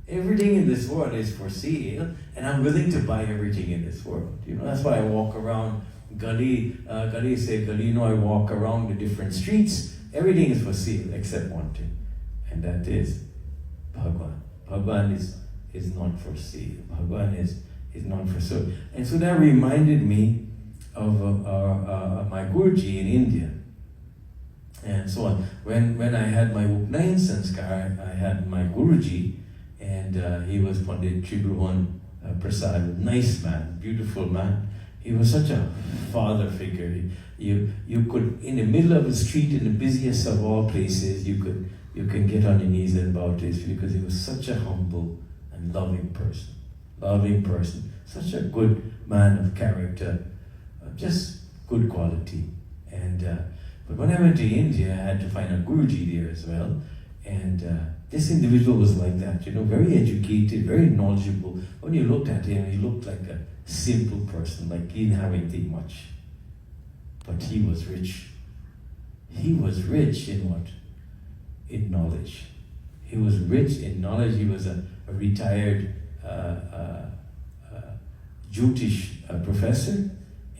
Everything in this world is for sale, and I'm willing to buy everything in this world. That's why I walk around Gali say, Gali, I walk around the different streets. Everything is for sale except one thing, and that is Bhagwan. Bhagwan is not for sale. Bhagwan is not for sale. And so that reminded me of my Guruji in India. And so on. When I had my Upnayan Sanskar, I had my Guruji, and he was Pandit Tribhuvan Prasad, nice man, beautiful man. He was such a father figure. You could, in the middle of the street, in the busiest of all places, you can get on your knees and bow to his feet, because he was such a humble and loving person, such a good man of character, just good quality. And but when I went to India, I had to find a Guruji there as well. And this individual was like that, very educated, very knowledgeable. When you looked at him, he looked like a simple person, like he didn't have anything much. But he was rich. He was rich in what? In knowledge. He was rich in knowledge. He was a retired Jyotish professor,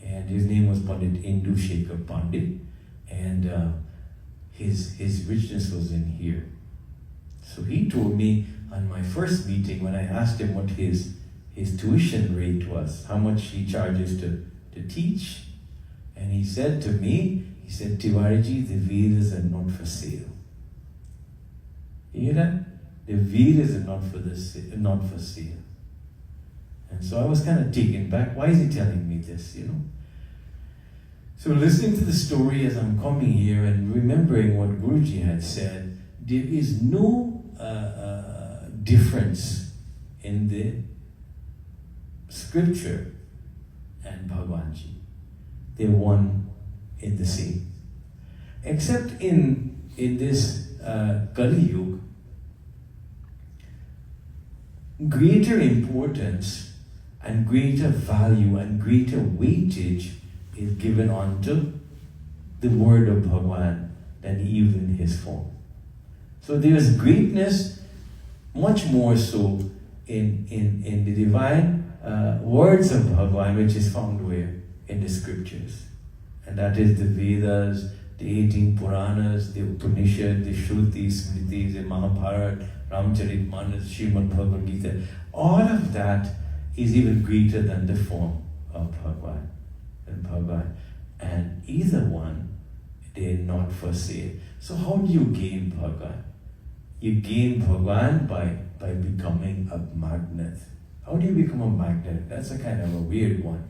and his name was Pandit Indu Shekhar Pandit, and his richness was in here. So he told me on my first meeting, when I asked him what his tuition rate was, how much he charges to teach, and he said to me, Tiwariji, the Vedas are not for sale. You hear that? The Vedas are not for sale. And so I was kind of taken back. Why is he telling me this, So listening to the story as I'm coming here and remembering what Guruji had said, there is no difference in the scripture and Bhagwanji. They're one in the same. Except in this Kali Yuga, greater importance and greater value and greater weightage is given unto the word of Bhagwan than even his form. So there is greatness, much more so in the divine words of Bhagwan, which is found where? In the scriptures. And that is the Vedas, the 18 Puranas, the Upanishad, the Shrutis, Smritis, the Mahabharata, Ramcharitmanas, Srimad Bhagavad Gita. All of that is even greater than the form of Bhagwan. And either one, they're not for sale. So how do you gain Bhagwan? You gain Bhagwan by becoming a magnet. How do you become a magnet? That's a kind of a weird one.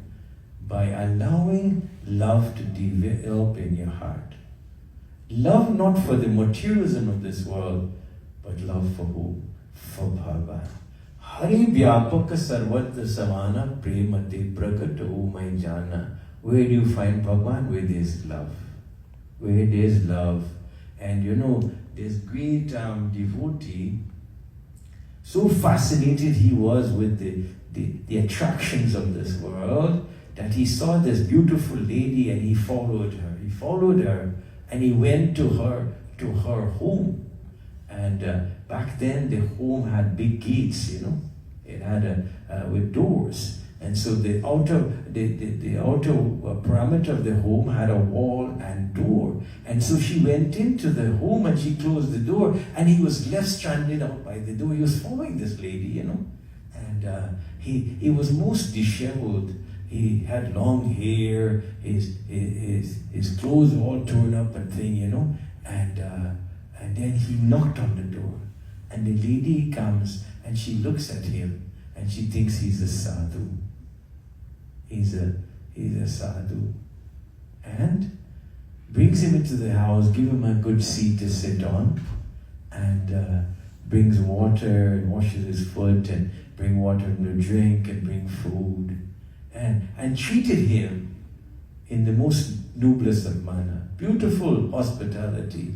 By allowing love to develop in your heart. Love not for the materialism of this world, but love for who? For Bhagwan. Hari Vyapaka Sarvatra Samana Premate Prakato Mai Jana. Where do you find Bhagwan? Where there's love. Where there's love. And this great devotee, so fascinated he was with the attractions of this world, that he saw this beautiful lady and he followed her. He followed her and he went to her home. And back then the home had big gates, It had with doors. And so the outer parameter of the home had a wall and door. And so she went into the home and she closed the door, and he was left stranded out by the door. He was following this lady, And he was most disheveled. He had long hair, his clothes all torn up and thing, And then he knocked on the door. And the lady comes and she looks at him and she thinks he's a sadhu. He's a sadhu. And brings him into the house, give him a good seat to sit on, and brings water and washes his foot and bring water to drink and bring food. And treated him in the most noblest of manner. Beautiful hospitality.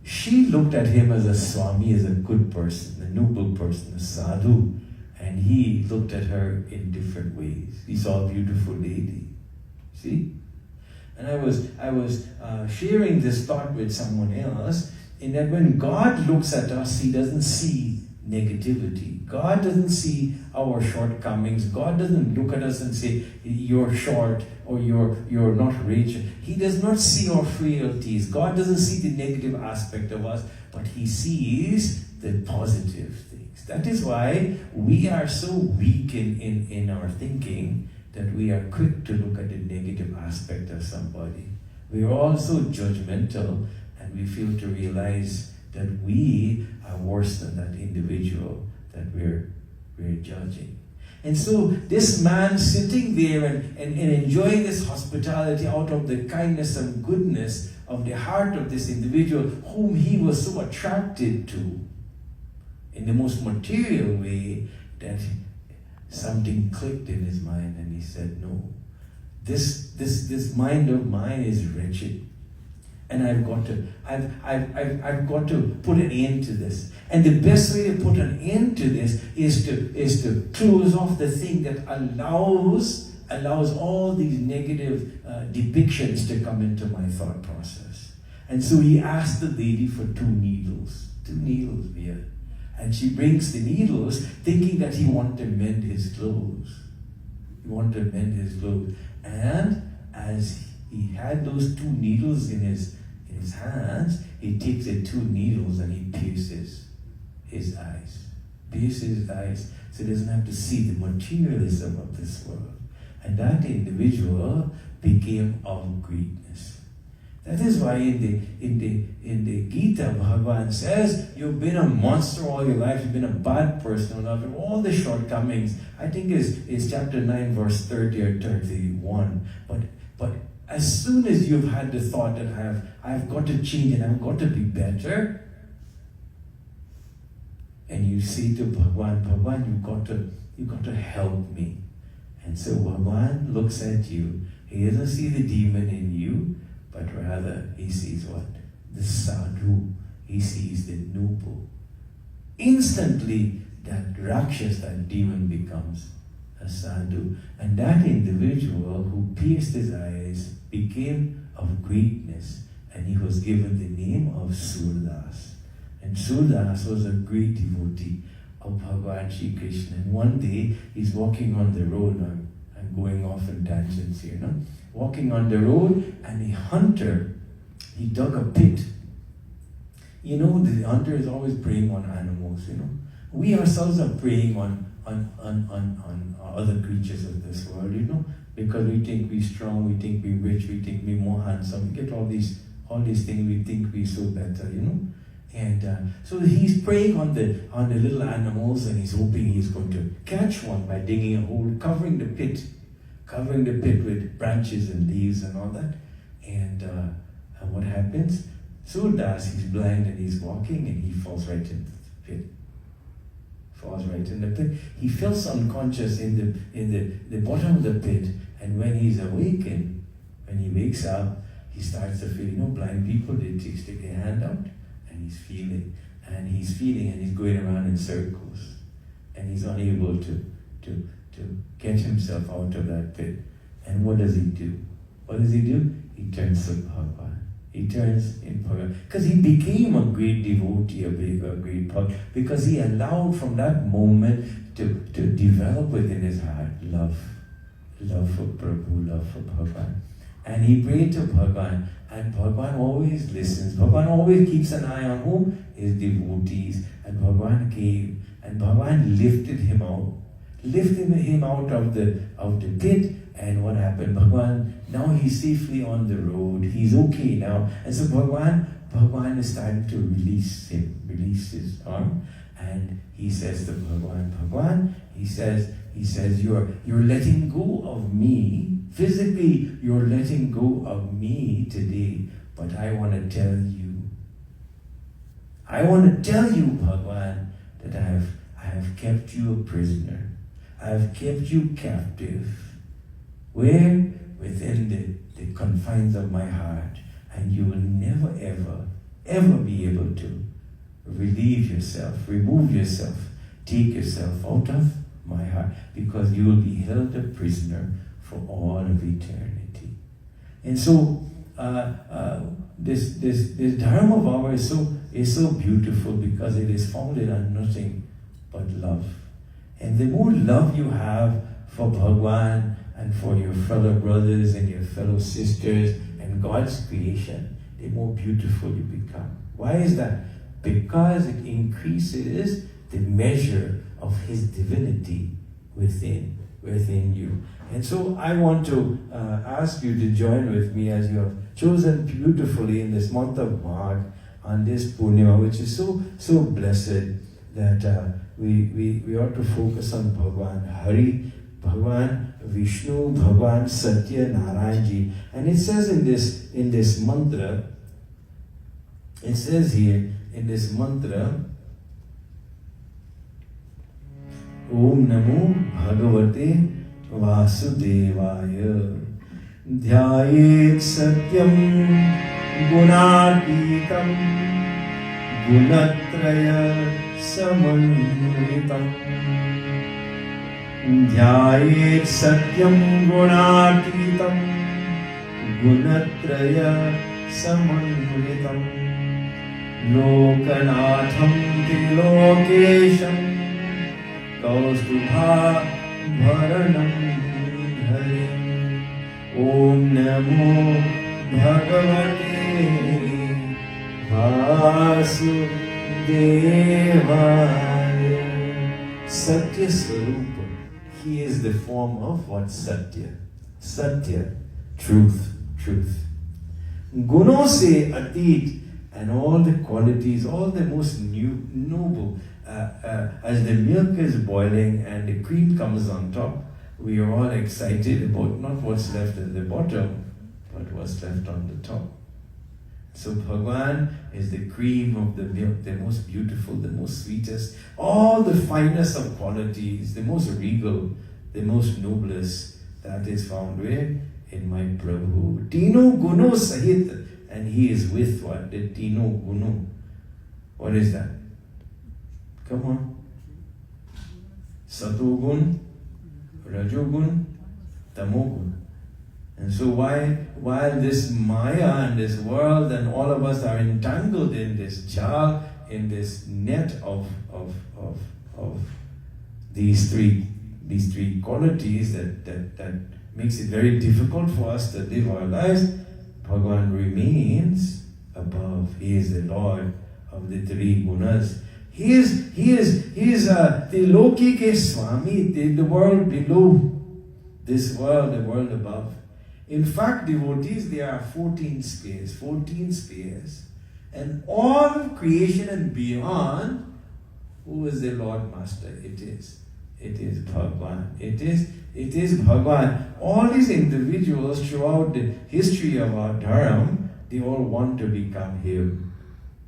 She looked at him as a Swami, as a good person, a noble person, a sadhu. And he looked at her in different ways. He saw a beautiful lady. See? And I was sharing this thought with someone else. in that when God looks at us, He doesn't see negativity. God doesn't see our shortcomings. God doesn't look at us and say, you're short or you're not rich. He does not see our frailties. God doesn't see the negative aspect of us, but He sees the positive things. That is why we are so weak in our thinking that we are quick to look at the negative aspect of somebody. We are also judgmental, and we fail to realize that we are worse than that individual that we're judging. And so this man sitting there and enjoying this hospitality out of the kindness and goodness of the heart of this individual whom he was so attracted to in the most material way, that something clicked in his mind and he said, no, this mind of mine is wretched. And I've got to put an end to this. And the best way to put an end to this is to close off the thing that allows all these negative depictions to come into my thought process. And so he asked the lady for 2 needles. 2 needles, yeah. And she brings the needles, thinking that he wanted to mend his clothes. He wanted to mend his clothes. And as he had those 2 needles in his hands, he takes the 2 needles and he pierces his eyes. Pierces his eyes so he doesn't have to see the materialism of this world. And that individual became of greatness. That is why in the Gita, Bhagavan says, you've been a monster all your life, you've been a bad person, all the shortcomings. I think is chapter 9, verse 30 or 31. But as soon as you've had the thought that I've got to change and I've got to be better, and you say to Bhagavan, you've got to help me. And so Bhagavan looks at you. He doesn't see the demon in you, but rather he sees what? The sadhu. He sees the noble. Instantly, that rakshas, that demon, becomes a sadhu. And that individual who pierced his eyes became of greatness, and he was given the name of Surdas. And Surdas was a great devotee of Bhagavan Shri Krishna. And one day, he's walking on the road. I'm going off in tangents here, no? Walking on the road, and a hunter, he dug a pit. You know, the hunter is always preying on animals, you know. We ourselves are preying on other creatures of this world, you know, because we think we're strong, we think we're rich, we think we're more handsome. We get all these things, we think we're so better, you know. And so he's preying on the little animals, and he's hoping he's going to catch one by digging a hole, covering the pit with branches and leaves and all that. And what happens? Surdas, he's blind and he's walking, and he falls right into the pit. He feels unconscious in the bottom of the pit, and when he's awakened, when he wakes up, he starts to feel, you know, blind people, they stick their hand out, and he's feeling, and he's going around in circles, and he's unable to get himself out of that pit. And what does he do? He turns to Bhagavan. He turns in Bhagavan. Because he became a great devotee, a great bhakt, because he allowed from that moment to develop within his heart love for Prabhu, love for Bhagavan. And he prayed to Bhagavan, and Bhagavan always listens. Bhagavan always keeps an eye on whom? His devotees. And Bhagavan came, and Bhagavan lifted him out of the pit. And what happened? Bhagavan, now he's safely on the road. He's okay now. And so Bhagavan is starting to release his arm. And he says to Bhagavan, he says, you're letting go of me. Physically, you're letting go of me today. But I want to tell you, Bhagavan, that I have kept you a prisoner. I have kept you captive. Where? Within the confines of my heart. And you will never, ever be able to remove yourself, take yourself out of my heart, because you will be held a prisoner for all of eternity. And so, this dharma of ours is so beautiful because it is founded on nothing but love. And the more love you have for Bhagwan and for your fellow brothers and your fellow sisters and God's creation, the more beautiful you become. Why is that? Because it increases the measure of His divinity within you. And so I want to ask you to join with me as you have chosen beautifully in this month of Magh on this Purnima, which is so blessed that we ought to focus on Bhagwan Hari, Bhagwan Vishnu, Bhagwan Satya Narayan Ji. And it says in this mantra, it says here in this mantra, Om Namo Bhagavate Vasudevaya Dhyayet Satyam Gunatitam Gunatraya Samanvitam Dhyayet Satyam Gunatitam Gunatraya Samanvitam Lokanatham Tilokesham Kaustubha Bharanam Harim Om Namo Bhagavate Vasudevaya. Satya Swarupa. He is the form of what? Satya. Satya. Truth. Guno se atit, and all the qualities, all the most noble. As the milk is boiling and the cream comes on top, we are all excited about not what's left at the bottom, but what's left on the top. So Bhagwan is the cream of the milk, the most beautiful, the most sweetest, all the finest of qualities, the most regal, the most noblest, that is found where? In my Prabhu. Tino Guno Sahit, and he is with what? The Tino Guno. What is that? Come on. Satogun, Rajogun, Tamogun. And so while this Maya and this world and all of us are entangled in this jal, in this net of these three qualities that makes it very difficult for us to live our lives, Bhagavan remains above. He is the Lord of the three gunas. He is the Loki ke Swami, the world below this world, the world above. In fact, devotees, there are 14 spheres, and all of creation and beyond, who is the Lord Master? It is Bhagavan. It is Bhagavan. All these individuals throughout the history of our dharma, they all want to become Him.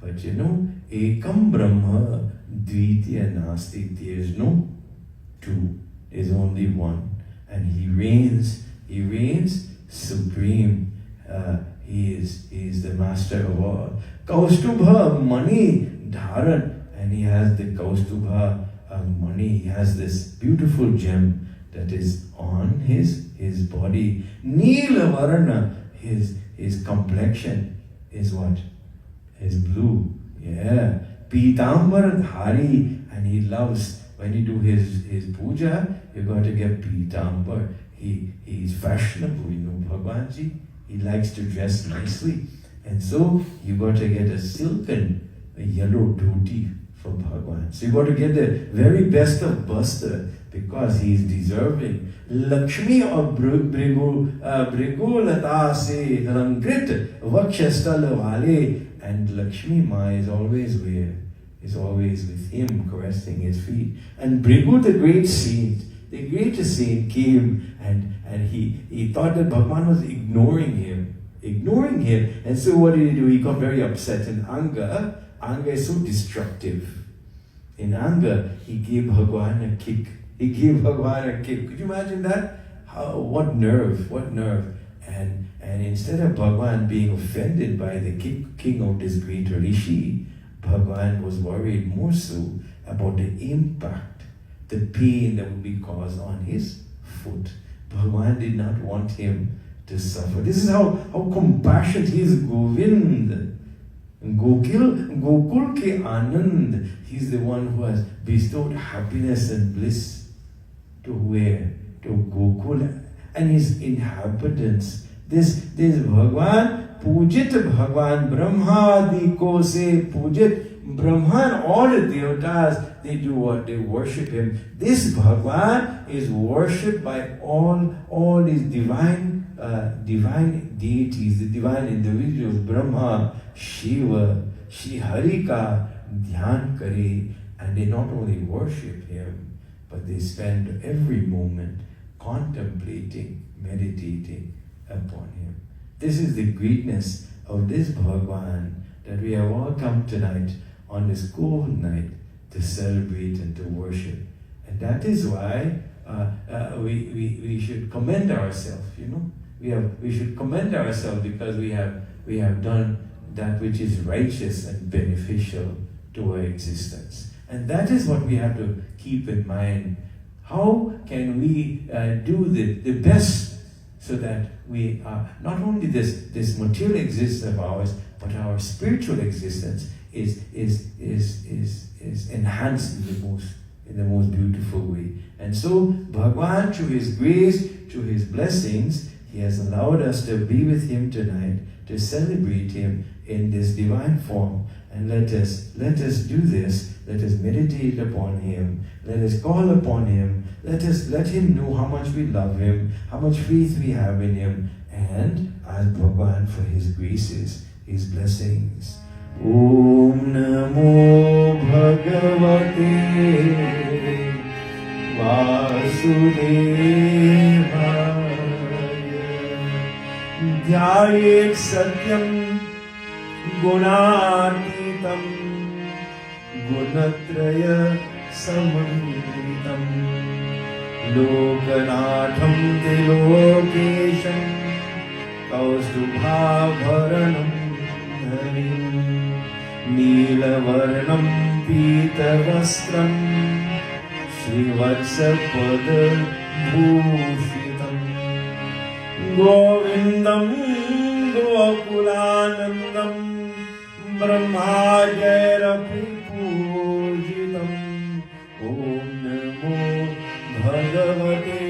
But you know, Ekam Brahma Dvitiya Nasti, there is no two, there is only one. And He reigns supreme. He is the master of all. Kaustubha Mani Dharan, and He has the Kaustubha Mani. He has this beautiful gem that is on his body. Neela Varana, his complexion is what? Is blue. Yeah. Pitambar Dhari, and he loves, when you do his puja, you got to get Pitambar. He's fashionable, you know, Bhagwanji. He likes to dress nicely. And so you got to get a silken, a yellow dhoti for Bhagwan. So you got to get the very best of Basta because he is deserving. Lakshmi or Brigu Lata se Rangrit Vakshastal Vale, and Lakshmi Ma is always where? Is always with him, caressing his feet. And Brigu, the great saint, the greatest saint, came and he thought that Bhagwan was ignoring him. And so what did he do? He got very upset. In anger is so destructive. In anger, he gave Bhagwan a kick. Could you imagine that? What nerve. And instead of Bhagwan being offended by the king of this great rishi, Bhagwan was worried more so about the impact, the pain that would be caused on his foot. Bhagwan did not want him to suffer. This is how compassionate he is. Govind. Gokul ke Anand. He's the one who has bestowed happiness and bliss to where? To Gokul and his inhabitants. This Bhagwan, Pujit Bhagwan, Brahma Adi ko se Pujit. Brahma and all the devatas, they do what? They worship him. This Bhagwan is worshipped by all these divine deities, the divine individuals, Brahma, Shiva, Shri Hari ka dhyan kare, and they not only worship him, but they spend every moment contemplating, meditating upon him. This is the greatness of this Bhagwan that we have all come tonight on this cold night to celebrate and to worship. And that is why we should commend ourselves, you know. We should commend ourselves because we have done that which is righteous and beneficial to our existence. And that is what we have to keep in mind. How can we do the best so that we are not only this material existence of ours, but our spiritual existence is enhanced in the most beautiful way. And so Bhagwan, through his grace, through his blessings, he has allowed us to be with him tonight, to celebrate him in this divine form. And let us do this. Let us meditate upon him. Let us call upon him. Let him know how much we love him, how much faith we have in him, and ask Bhagwan for his graces, his blessings. Om Namo Bhagavate Vasudevaya Dhyayet Satyam Gunatitam Gunatraya Samanitam Lokanatham Tilokesham Kaustubhabharanam Harim Neelavarnam Pitavastram Srivatsapada Bhushitam Govindam Gokulanandam Brahmajayrapi Pujitam Om Namo Bhagavate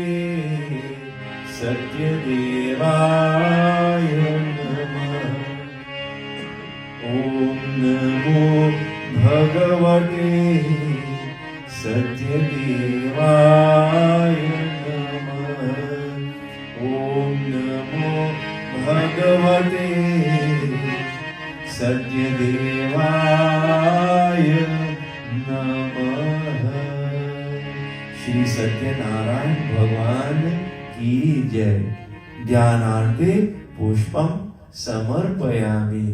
Satyadevaya Namah Om Namo Bhagavate Satyadevaya Namah Om Namo Bhagavate Satyadevaya Namah. Shri Satyanarayan Bhagwan ki jai. Dhyanante Pushpam Samarpayami.